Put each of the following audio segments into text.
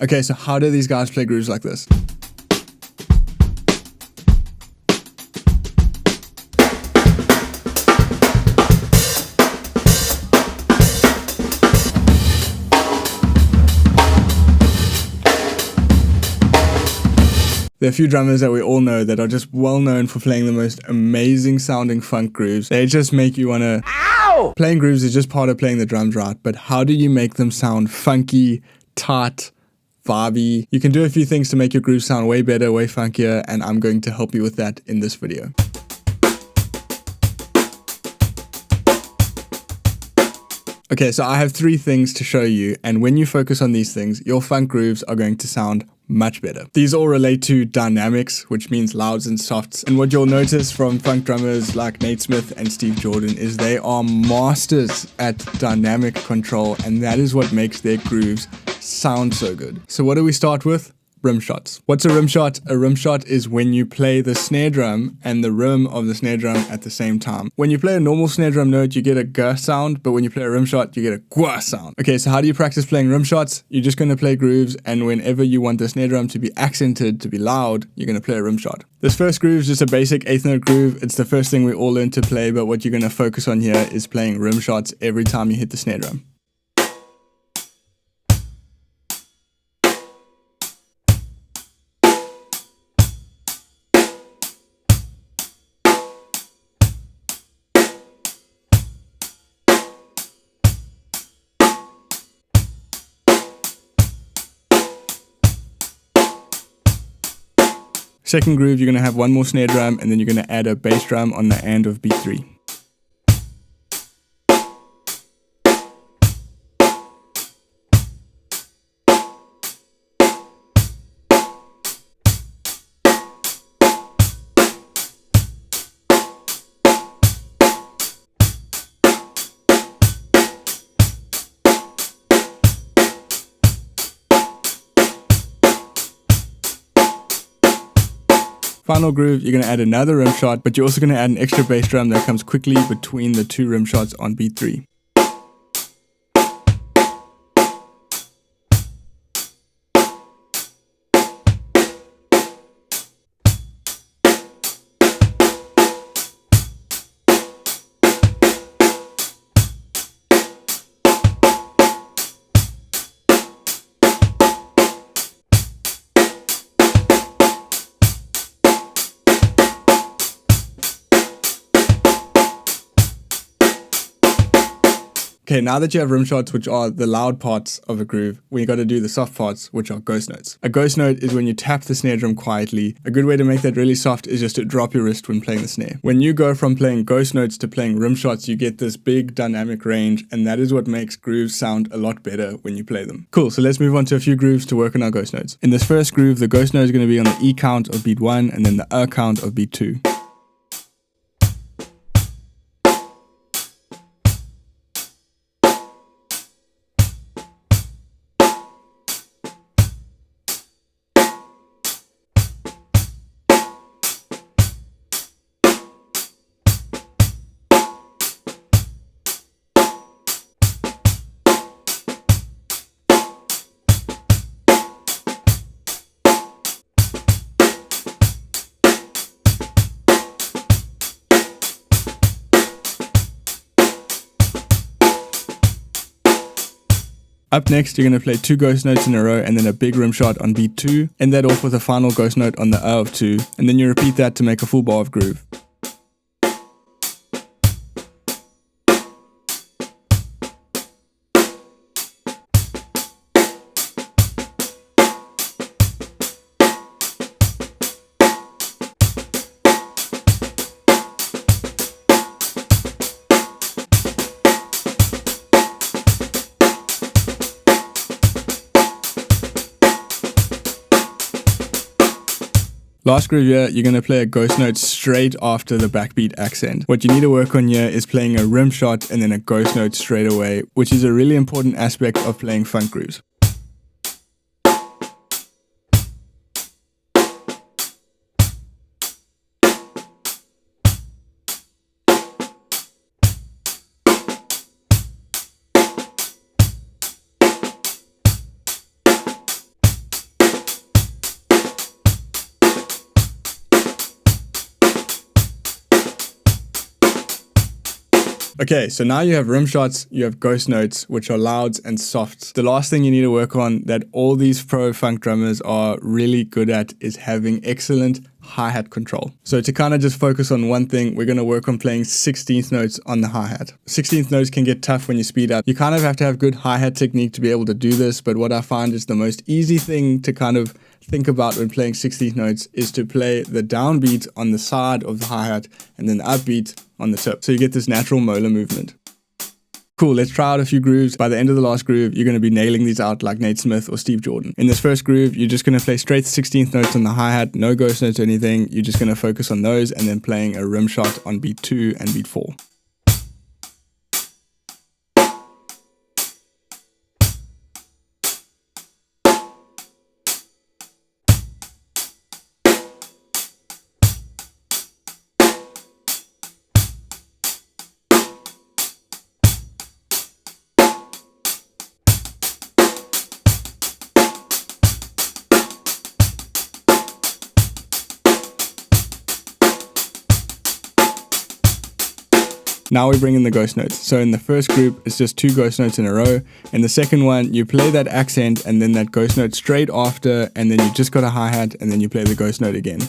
Okay, so how do these guys play grooves like this? There are a few drummers that we all know that are just well known for playing the most amazing sounding funk grooves. They just make you want to... Ow! Playing grooves is just part of playing the drums right, but how do you make them sound funky, tight, vibey? You can do a few things to make your grooves sound way better, way funkier, and I'm going to help you with that in this video. Okay, so I have 3 things to show you, and when you focus on these things, your funk grooves are going to sound much better. These all relate to dynamics, which means louds and softs. And what you'll notice from funk drummers like Nate Smith and Steve Jordan is they are masters at dynamic control, and that is what makes their grooves sound so good. So what do we start with? Rim shots. What's a rim shot? A rim shot is when you play the snare drum and the rim of the snare drum at the same time. When you play a normal snare drum note, you get a g sound, but when you play a rim shot, you get a gwa sound. Okay, so how do you practice playing rim shots? You're just going to play grooves, and whenever you want the snare drum to be accented, to be loud, you're going to play a rim shot. This first groove is just a basic 8th note groove. It's the first thing we all learn to play, but what you're going to focus on here is playing rim shots every time you hit the snare drum. Second groove, you're going to have one more snare drum, and then you're going to add a bass drum on the end of beat 3. Final groove, you're going to add another rim shot, but you're also going to add an extra bass drum that comes quickly between the 2 rim shots on beat 3. Okay, now that you have rim shots, which are the loud parts of a groove, we got to do the soft parts, which are ghost notes. A ghost note is when you tap the snare drum quietly. A good way to make that really soft is just to drop your wrist when playing the snare. When you go from playing ghost notes to playing rim shots, you get this big dynamic range, and that is what makes grooves sound a lot better when you play them. Cool, so let's move on to a few grooves to work on our ghost notes. In this first groove, the ghost note is going to be on the E count of beat 1 and then the count of beat 2. Up next, you're going to play 2 ghost notes in a row and then a big rim shot on beat 2, end that off with a final ghost note on the of 2, and then you repeat that to make a full bar of groove. Last groove here, you're going to play a ghost note straight after the backbeat accent. What you need to work on here is playing a rim shot and then a ghost note straight away, which is a really important aspect of playing funk grooves. Okay, so now you have rim shots, you have ghost notes, which are louds and softs. The last thing you need to work on that all these pro funk drummers are really good at is having excellent hi-hat control. So to kind of just focus on one thing, we're going to work on playing 16th notes on the hi-hat. 16th notes can get tough when you speed up. You kind of have to have good hi-hat technique to be able to do this, but what I find is the most easy thing to kind of think about when playing 16th notes is to play the downbeat on the side of the hi-hat and then the upbeat on the tip. So you get this natural molar movement. Cool, let's try out a few grooves. By the end of the last groove, you're going to be nailing these out like Nate Smith or Steve Jordan. In this first groove, you're just going to play straight 16th notes on the hi-hat, no ghost notes or anything. You're just going to focus on those and then playing a rim shot on beat 2 and beat 4. Now we bring in the ghost notes. So in the first group, it's just 2 ghost notes in a row. In the second one, you play that accent and then that ghost note straight after, and then you just got a hi-hat and then you play the ghost note again.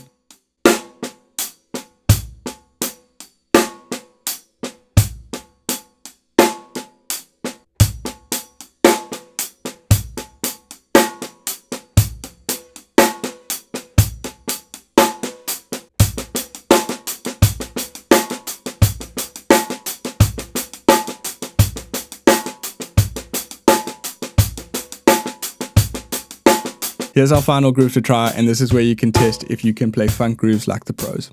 Here's our final groove to try, and this is where you can test if you can play funk grooves like the pros.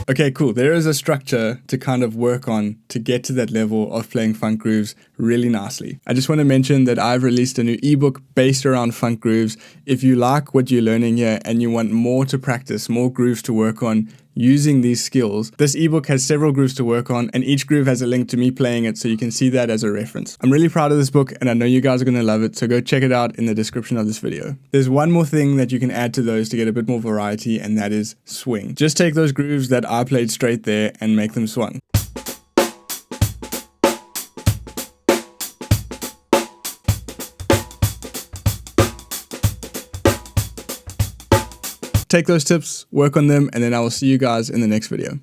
Okay, cool. There is a structure to kind of work on to get to that level of playing funk grooves really nicely. I just want to mention that I've released a new ebook based around funk grooves. If you like what you're learning here and you want more to practice, more grooves to work on using these skills, this ebook has several grooves to work on, and each groove has a link to me playing it, so you can see that as a reference. I'm really proud of this book, and I know you guys are going to love it, so go check it out in the description of this video. There's one more thing that you can add to those to get a bit more variety, and that is swing. Just take those grooves that I played straight there and make them swung. Take those tips, work on them, and then I will see you guys in the next video.